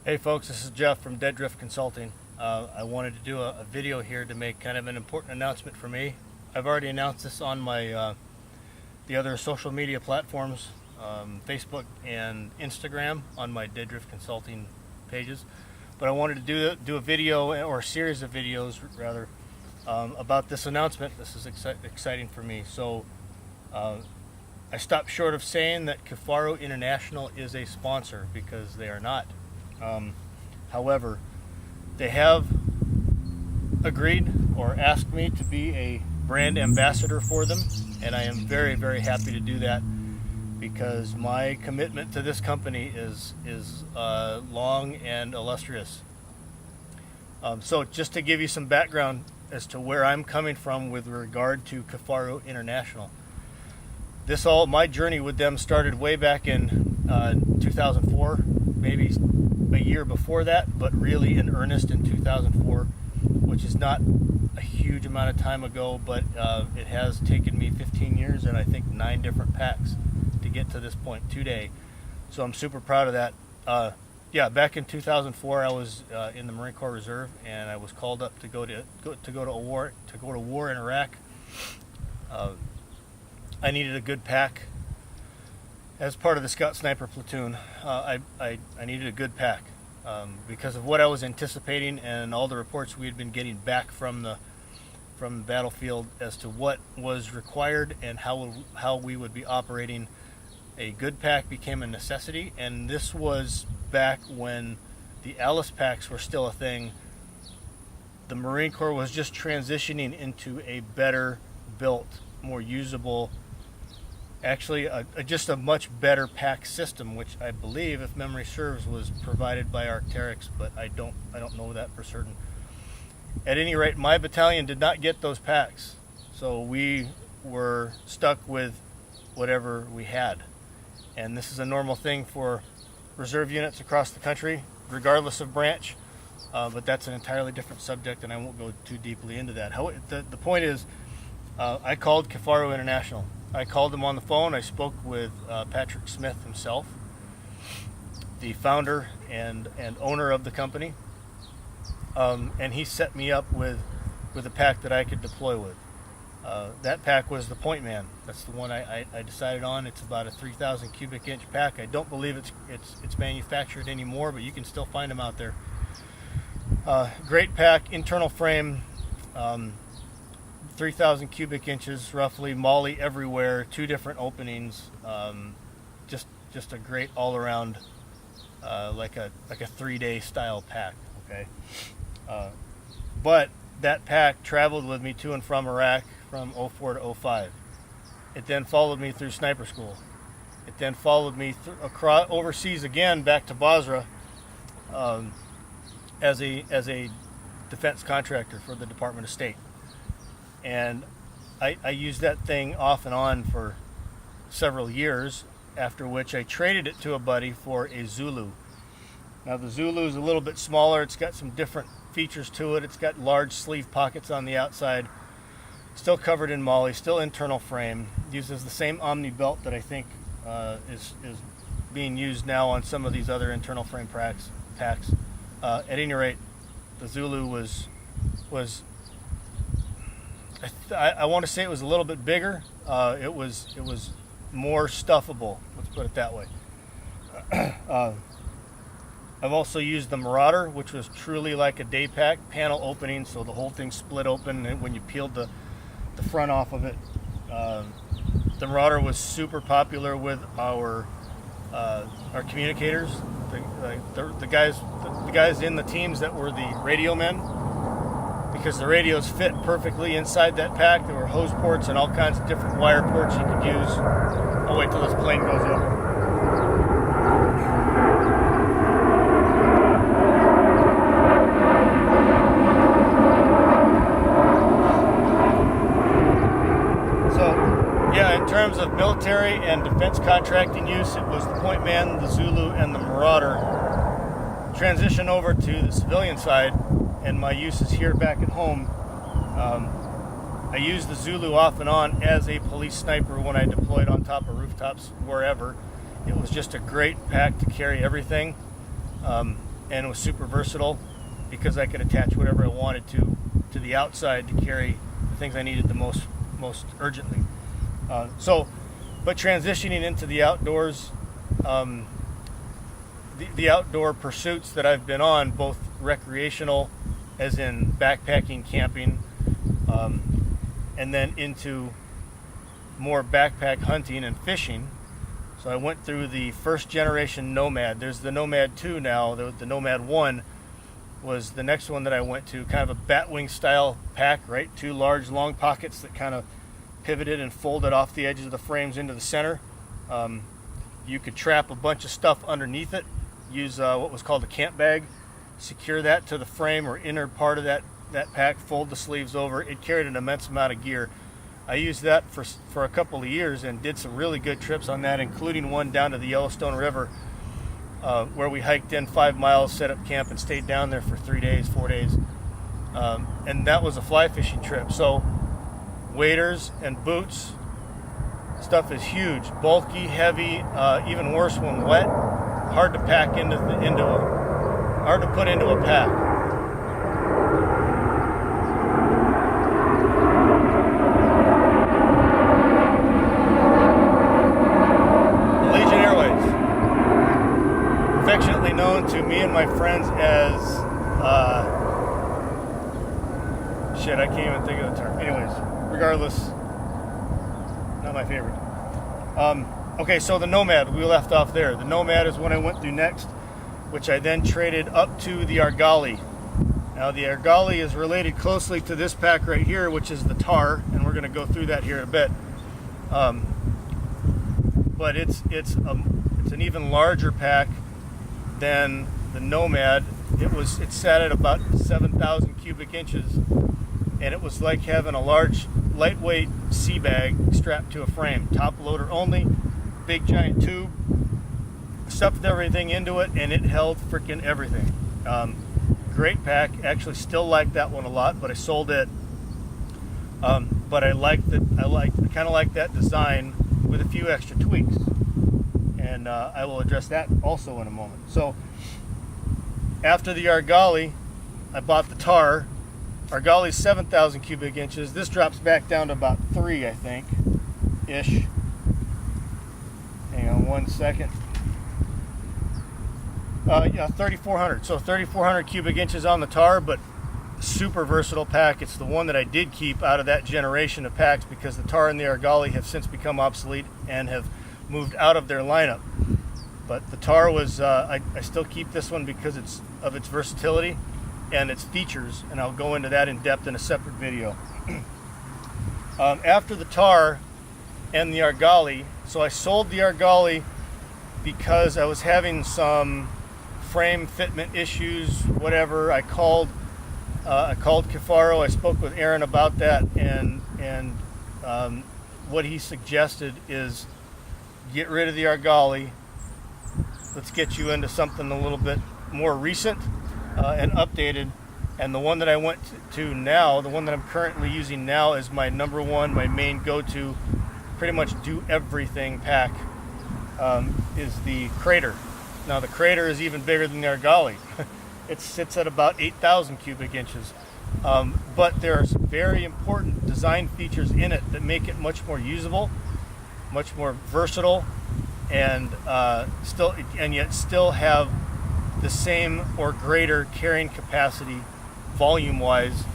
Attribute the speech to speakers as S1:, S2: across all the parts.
S1: Hey folks, this is Jeff from Dead Drift Consulting. I wanted to do a video here to make kind of an important announcement for me. I've already announced this on my the other social media platforms, Facebook and Instagram, on my Dead Drift Consulting pages. But I wanted to do a video, or a series of videos rather, about this announcement. This is exciting for me. So I stopped short of saying that Kifaru International is a sponsor, because they are not. However, they have agreed or asked me to be a brand ambassador for them, and I am very, very happy to do that, because my commitment to this company is long and illustrious. So just to give you some background as to where I'm coming from with regard to Kifaru International. My journey with them started way back in 2004, maybe a year before that, but really in earnest in 2004, which is not a huge amount of time ago, but it has taken me 15 years and I think 9 different packs to get to this point today. So I'm super proud of that. Yeah, back in 2004, I was in the Marine Corps Reserve, and I was called up to go to war in Iraq. I needed a good pack. As part of the Scout Sniper platoon, I needed a good pack because of what I was anticipating and all the reports we had been getting back from the battlefield as to what was required and how we would be operating. A good pack became a necessity, and this was back when the Alice packs were still a thing. The Marine Corps was just transitioning into a better built, more usable, actually just a much better pack system, which I believe, if memory serves, was provided by Arcteryx, but I don't know that for certain. At any rate, my battalion did not get those packs, so we were stuck with whatever we had. And this is a normal thing for reserve units across the country, regardless of branch, but that's an entirely different subject, and I won't go too deeply into that. The point is, I called Kifaru International. I called them on the phone. I spoke with Patrick Smith himself, the founder and owner of the company, and he set me up with a pack that I could deploy with. That pack was the Pointman. That's the one I decided on. It's about a 3,000 cubic inch pack. I don't believe it's manufactured anymore, but you can still find them out there. Great pack, internal frame. 3,000 cubic inches roughly, molly everywhere, 2 different openings, just a great all-around like a 3-day style pack. Okay, but that pack traveled with me to and from Iraq from 04 to 05. It then followed me through sniper school. It then followed me across overseas again, back to Basra, as a defense contractor for the Department of State. And I used that thing off and on for several years, after which I traded it to a buddy for a Zulu. Now the Zulu is a little bit smaller. It's got some different features to it. It's got large sleeve pockets on the outside, still covered in molly, still internal frame, uses the same Omni belt that I think is being used now on some of these other internal frame packs. At any rate, the Zulu was I want to say it was a little bit bigger. It was more stuffable. Let's put it that way. I've also used the Marauder, which was truly like a day pack, panel opening, so the whole thing split open, and when you peeled the front off of it. The Marauder was super popular with our communicators, the guys in the teams that were the radio men, because the radios fit perfectly inside that pack. There were hose ports and all kinds of different wire ports you could use. I'll wait till this plane goes over. In terms of military and defense contracting use, it was the Pointman, the Zulu, and the Marauder. Transition over to the civilian side, and my uses here back at home. I used the Zulu off and on as a police sniper when I deployed on top of rooftops, wherever. It was just a great pack to carry everything. and it was super versatile because I could attach whatever I wanted to the outside to carry the things I needed the most urgently. But transitioning into the outdoors, the outdoor pursuits that I've been on, both recreational, as in backpacking, camping, and then into more backpack hunting and fishing. So I went through the first generation Nomad. There's the Nomad 2 now. The Nomad 1 was the next one that I went to, kind of a batwing style pack, right? 2 large long pockets that kind of pivoted and folded off the edges of the frames into the center. You could trap a bunch of stuff underneath it, use what was called a camp bag, secure that to the frame or inner part of that pack, fold the sleeves over. It carried an immense amount of gear. I used that for a couple of years and did some really good trips on that, including one down to the Yellowstone River, where we hiked in 5 miles, set up camp, and stayed down there for 3 days, 4 days. And that was a fly fishing trip. So waders and boots, stuff is huge, bulky, heavy, even worse when wet, hard to pack hard to put into a pack. Legion Airways, affectionately known to me and my friends as I can't even think of the term. Anyways, regardless, not my favorite. Okay, so the Nomad, we left off there. The Nomad is what I went through next, which I then traded up to the Galley. Now the Galley is related closely to this pack right here, which is the Tar, and we're going to go through that here in a bit. But it's an even larger pack than the Nomad. It sat at about 7,000 cubic inches, and it was like having a large, lightweight sea bag strapped to a frame. Top loader only, big giant tube, stuffed everything into it, and it held freaking everything. Great pack. Actually, still like that one a lot, but I sold it. But I kind of like that design with a few extra tweaks, and I will address that also in a moment. So after the Galley, I bought the Tar. Galley's 7,000 cubic inches. This drops back down to about 3, I think, ish. Hang on one second. Yeah, 3,400. So 3,400 cubic inches on the Tar, but super versatile pack. It's the one that I did keep out of that generation of packs because the Tar and the Galley have since become obsolete and have moved out of their lineup. But the Tar was, I still keep this one because of its versatility and its features, and I'll go into that in depth in a separate video. After the Tar and the Galley, so I sold the Galley because I was having some frame fitment issues, whatever. I called Kifaru. I spoke with Aaron about that, and what he suggested is get rid of the Galley. Let's get you into something a little bit more recent and updated. And the one that I went to now, the one that I'm currently using now, is my number one, my main go-to, pretty much do everything pack, is the Crater. Now the Crater is even bigger than the Galley. It sits at about 8,000 cubic inches. But there are some very important design features in it that make it much more usable, much more versatile, and yet still have the same or greater carrying capacity volume-wise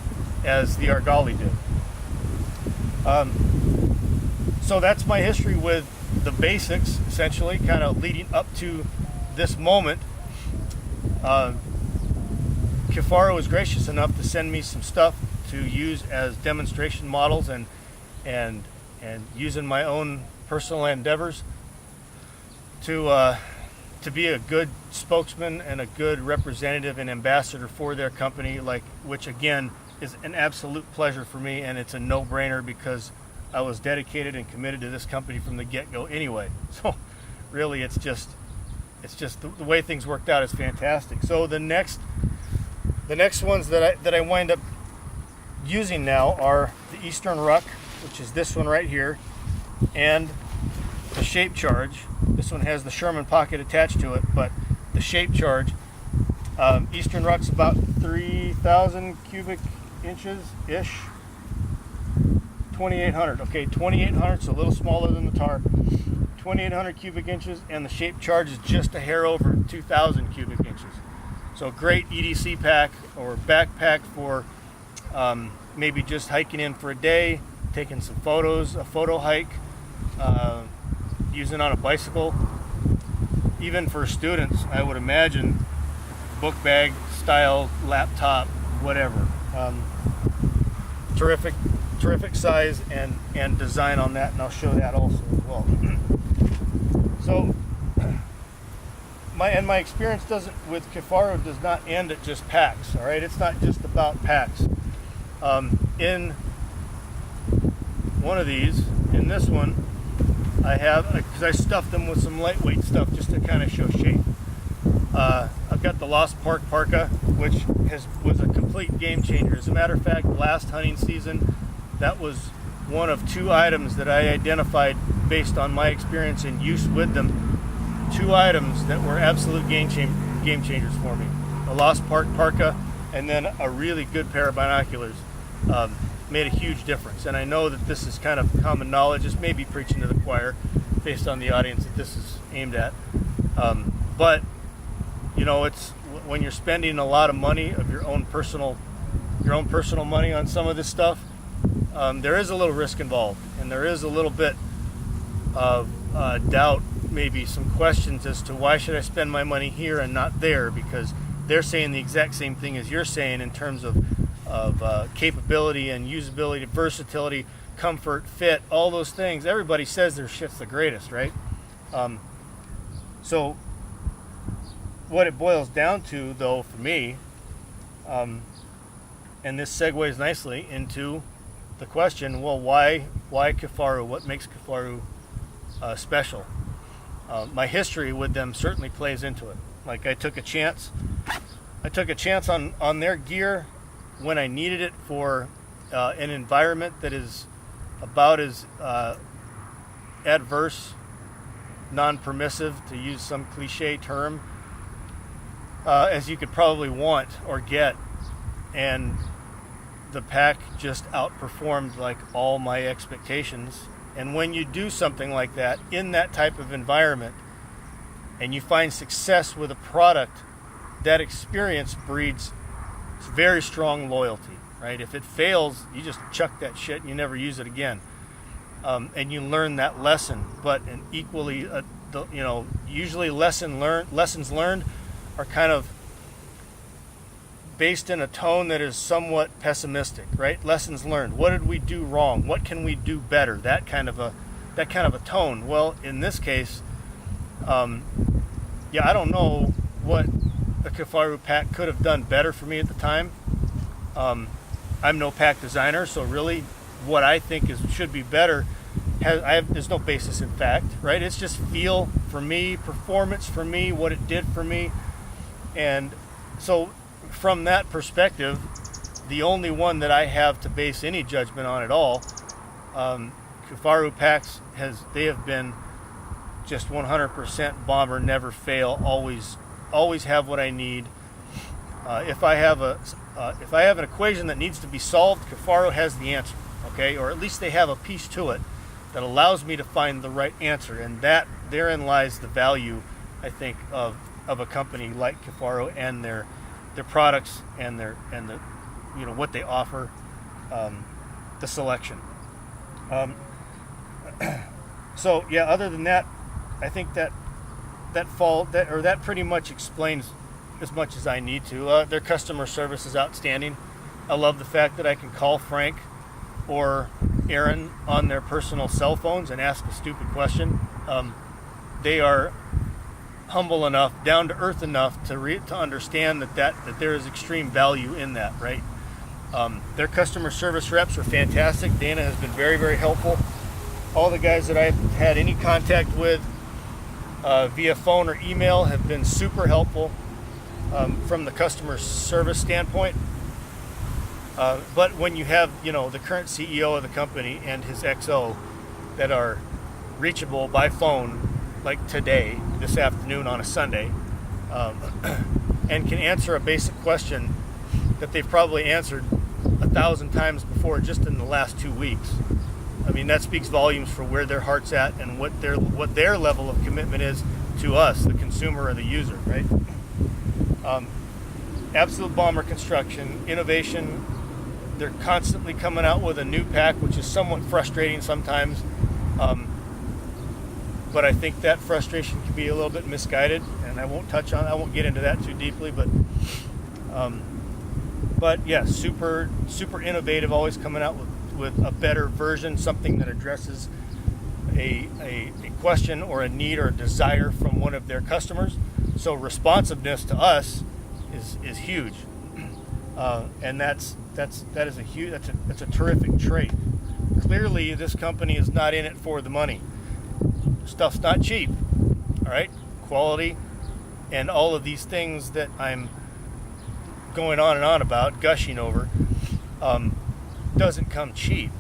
S1: as the Galley did. So that's my history with the basics, essentially, kind of leading up to this moment. Kifaru was gracious enough to send me some stuff to use as demonstration models and use in my own personal endeavors to be a good spokesman and a good representative and ambassador for their company, which again is an absolute pleasure for me, and it's a no-brainer because I was dedicated and committed to this company from the get-go anyway. So really it's just the way things worked out is fantastic. So the next ones that I wind up using now are the Eastern Ruck, which is this one right here, and the Shape Charge. This one has the Sherman pocket attached to it, but the Shape Charge Eastern Ruck's about 3,000 cubic inches-ish. 2,800. Okay, 2,800, so a little smaller than the tar. 2,800 cubic inches, and the shape charge is just a hair over 2,000 cubic inches. So great EDC pack or backpack for maybe just hiking in for a day, taking some photos, a photo hike, using on a bicycle. Even for students, I would imagine book bag style, laptop, whatever. Terrific size and design on that, and I'll show that also as well. So my experience with Kifaru does not end at just packs. All right, it's not just about packs. In one of these, in this one, I have, because I stuffed them with some lightweight stuff just to kind of show shape. I've got the Lost Park Parka, which was a complete game changer. As a matter of fact, last hunting season, that was one of 2 items that I identified based on my experience and use with them. 2 items that were absolute game changers for me. A Lost Park Parka and then a really good pair of binoculars made a huge difference. And I know that this is kind of common knowledge. This may be preaching to the choir based on the audience that this is aimed at. But you know, it's when you're spending a lot of money of your own personal money on some of this stuff, there is a little risk involved, and there is a little bit of doubt, maybe some questions as to why should I spend my money here and not there, because they're saying the exact same thing as you're saying in terms of capability and usability, versatility, comfort, fit, all those things. Everybody says their shit's the greatest, right? So what it boils down to, though, for me, and this segues nicely into the question, well, why Kifaru? What makes Kifaru special? My history with them certainly plays into it. Like, I took a chance on their gear when I needed it for an environment that is about as adverse, non-permissive, to use some cliche term, as you could probably want or get. And the pack just outperformed like all my expectations. And when you do something like that in that type of environment and you find success with a product, that experience breeds very strong loyalty, right? If it fails, you just chuck that shit and you never use it again. And you learn that lesson. But an equally, usually lessons learned are kind of based in a tone that is somewhat pessimistic, right? Lessons learned. What did we do wrong? What can we do better? That kind of a tone. Well, in this case, I don't know what a Kifaru pack could have done better for me at the time. I'm no pack designer, so really, what I think should be better there's no basis in fact, right? It's just feel for me, performance for me, what it did for me, and so from that perspective, the only one that I have to base any judgment on at all, Kifaru packs they have been just 100% bomber, never fail, always have what I need. If I have an equation that needs to be solved, Kifaru has the answer, okay? Or at least they have a piece to it that allows me to find the right answer, and that therein lies the value, I think, of a company like Kifaru and their products and the what they offer, the selection. So yeah, other than that, I think that pretty much explains as much as I need to. Their customer service is outstanding. I love the fact that I can call Frank or Aaron on their personal cell phones and ask a stupid question. They are humble enough, down to earth enough to understand that there is extreme value in that, right? Their customer service reps are fantastic. Dana has been very, very helpful. All the guys that I've had any contact with via phone or email have been super helpful from the customer service standpoint. But when you have, the current CEO of the company and his XO that are reachable by phone, like today, this afternoon on a Sunday, and can answer a basic question that they've probably answered 1,000 times before just in the last 2 weeks. I mean, that speaks volumes for where their heart's at and what their level of commitment is to us, the consumer or the user, right? Absolute bomber construction, innovation. They're constantly coming out with a new pack, which is somewhat frustrating sometimes. But I think that frustration can be a little bit misguided, and I won't get into that too deeply, but yeah, super innovative, always coming out with a better version, something that addresses a question or a need or a desire from one of their customers. So responsiveness to us is huge, and that's a terrific trait. Clearly, this company is not in it for the money. Stuff's not cheap, all right? Quality and all of these things that I'm going on and on about, gushing over, doesn't come cheap.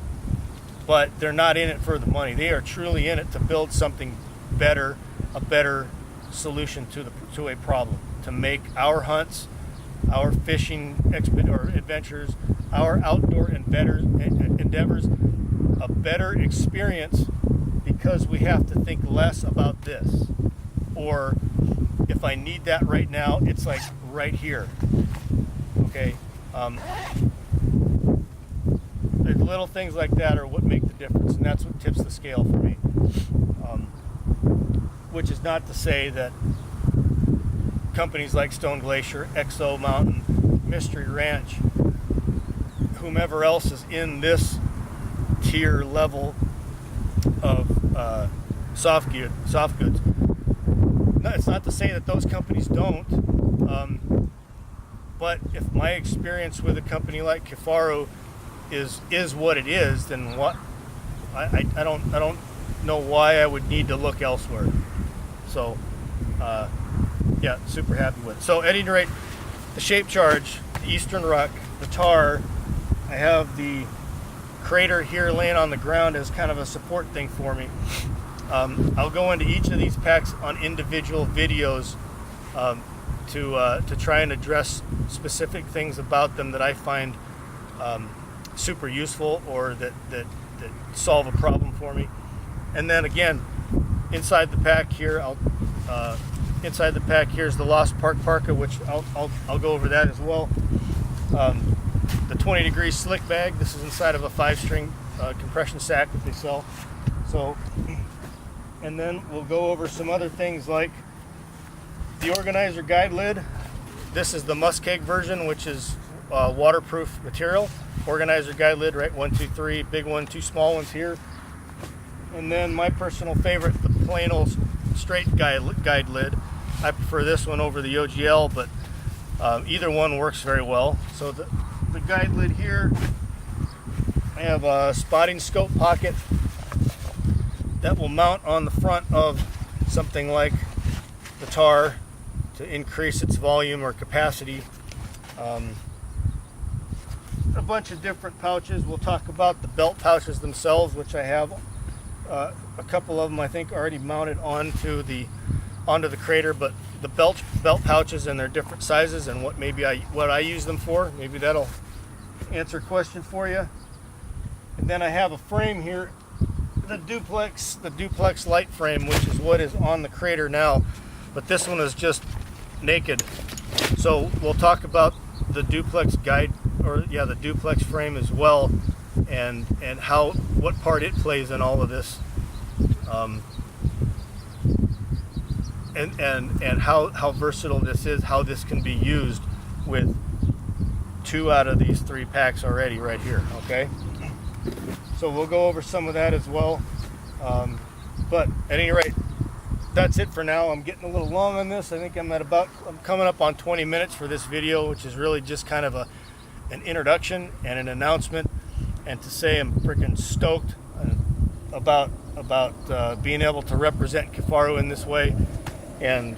S1: But they're not in it for the money. They are truly in it to build something better, a better solution to a problem, to make our hunts, our fishing adventures, our outdoor endeavors a better experience, because we have to think less about this. Or if I need that right now, it's like right here. Okay? Little things like that are what make the difference, and that's what tips the scale for me. Which is not to say that companies like Stone Glacier, Exo Mountain, Mystery Ranch, whomever else is in this tier level of soft goods. No, it's not to say that those companies don't, but if my experience with a company like Kifaru is what it is, then what I don't know why I would need to look elsewhere. So yeah, super happy with it. So at any rate, the Shape Charge, the Eastern Ruck, the Tar, I have the Crater here laying on the ground as kind of a support thing for me. I'll go into each of these packs on individual videos to try and address specific things about them that I find super useful or that solve a problem for me. And then again, inside the pack here, inside the pack here's the Lost Park Parka, which I'll go over that as well. The 20 degree slick bag. This is inside of a 5-string compression sack that they sell. So, and then we'll go over some other things like the organizer guide lid. This is the Muskeg version, which is waterproof material. Organizer guide lid, right? 1, 2, 3, big one, 2 small ones here. And then my personal favorite, the plain old straight guide lid. I prefer this one over the OGL, but either one works very well. So the guide lid here, I have a spotting scope pocket that will mount on the front of something like the Tar to increase its volume or capacity. A bunch of different pouches. We'll talk about the belt pouches themselves, which I have a couple of them I think already mounted onto the Crater, but the belt pouches and their different sizes and what I use them for, maybe that'll answer a question for you. And then I have a frame here, the Duplex light frame, which is what is on the Crater now, but this one is just naked. So we'll talk about the Duplex the Duplex frame as well, and what part it plays in all of this, and how versatile this is, how this can be used with 2 out of these 3 packs already right here. Okay, so we'll go over some of that as well, but at any rate, that's it for now. I'm getting a little long on this. I think I'm coming up on 20 minutes for this video, which is really just kind of an introduction and an announcement, and to say I'm freaking stoked about being able to represent Kifaru in this way and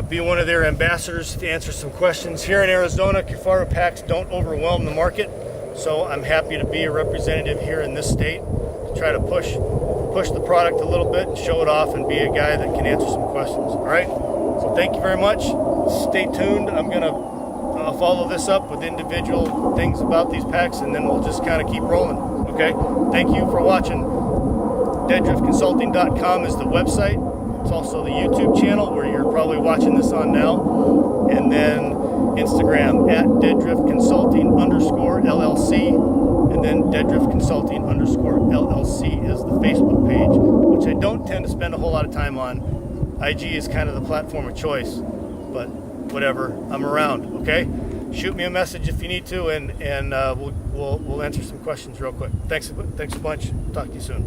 S1: be one of their ambassadors to answer some questions. Here in Arizona, Kifaru packs don't overwhelm the market, so I'm happy to be a representative here in this state to try to push the product a little bit and show it off and be a guy that can answer some questions. All right. So thank you very much. Stay tuned. I'm going to follow this up with individual things about these packs, and then we'll just kind of keep rolling. Okay? Thank you for watching. DeadDriftConsulting.com is the website. It's also the YouTube channel where you're probably watching this on now. And then Instagram at DeadDriftConsulting_LLC. And then DeadDriftConsulting_LLC is the Facebook page, which I don't tend to spend a whole lot of time on. IG is kind of the platform of choice, but whatever, I'm around. Okay, shoot me a message if you need to, and we'll answer some questions real quick. Thanks a bunch. Talk to you soon.